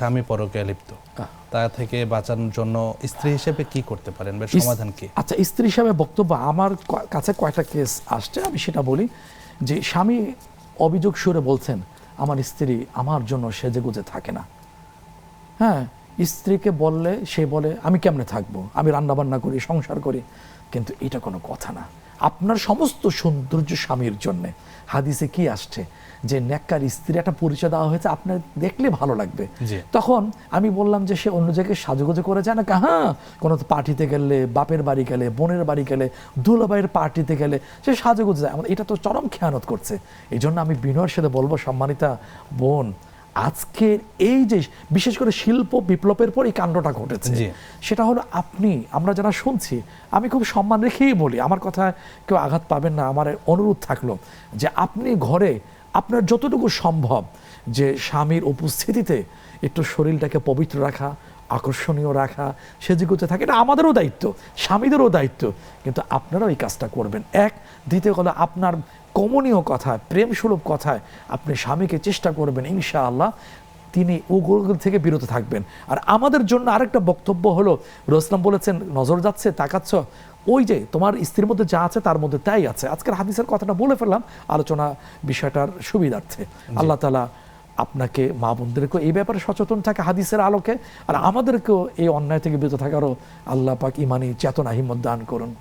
স্বামী পরকীয়ায় লিপ্ত, তা থেকে বাঁচানোর জন্য স্ত্রী হিসেবে কি করতে পারেন বা সমাধান কি? আচ্ছা, স্ত্রী হিসাবে বক্তব্য আমার কাছে কয়টা কেস আসছে, আমি সেটা বলি। যে স্বামী অভিযোগ সুরে বলছেন আমার স্ত্রী আমার জন্য সেজেগুজে থাকে না। হ্যাঁ, স্ত্রীকে বললে সে বলে আমি কেমনে থাকবো, আমি রান্নাবান্না করি, সংসার করি। কিন্তু এটা কোনো কথা না। আপনার সমস্ত সৌন্দর্য স্বামীর জন্যে হাদিসে কি আসছে যে নেককার স্ত্রী একটা পরিচয় দেওয়া হয়েছে, আপনার দেখলে ভালো লাগবে। তখন আমি বললাম যে সে অন্য জায়গায় সাজুগুজু করে যায় না, হ্যাঁ, কোনো পার্টিতে গেলে, বাপের বাড়ি গেলে, বোনের বাড়ি গেলে, দুলাভাইয়ের পার্টিতে গেলে সে সাজুগুজু যায়। এটা তো চরম খেয়ানত করছে। এই জন্য আমি বিনয়ের সাথে বলবো, সম্মানিতা বোন, আজকে এই যে বিশেষ করে শিল্প বিপ্লবের পর এই কাণ্ডটা ঘটেছে, সেটা হলো আমরা যারা শুনছি, আমি খুব সম্মান রেখেই বলি, আমার কথা কেউ আঘাত পাবেন না, আমার অনুরোধ থাকলো যে আপনি ঘরে আপনার যতটুকু সম্ভব যে স্বামীর উপস্থিতিতে একটু শরীরটাকে পবিত্র রাখা, আকর্ষণীয় রাখা, সেজেগুজে থাকে, এটা আমাদেরও দায়িত্ব, স্বামীদেরও দায়িত্ব। কিন্তু আপনারাও এই কাজটা করবেন। দ্বিতীয় কথা, আপনার কমনীয় কথায়, প্রেমসুলভ কথায় আপনি স্বামীকে চেষ্টা করবেন, ইনশাআল্লাহ তিনি ওগুলো থেকে বিরত থাকবেন। আর আমাদের জন্য আরেকটা বক্তব্য হলো, রাসূল বলেছেন নজর যাচ্ছে, তাকাচ্ছ, ওই যে তোমার স্ত্রীর মধ্যে যা আছে তার মধ্যে তাই আছে। আজকের হাদিসের কথাটা বলে ফেললাম আলোচনা বিষয়টার সুবিধার্থে। আল্লাহ তাআলা আপনাকে, মা বোনদেরকেও এই ব্যাপারে সচেতন থাকে হাদিসের আলোকে, আর আমাদেরকেও এই অন্যায় থেকে বিরত থাকারও আল্লাহ পাক ইমানি চেতনা হিম্মত দান করুন।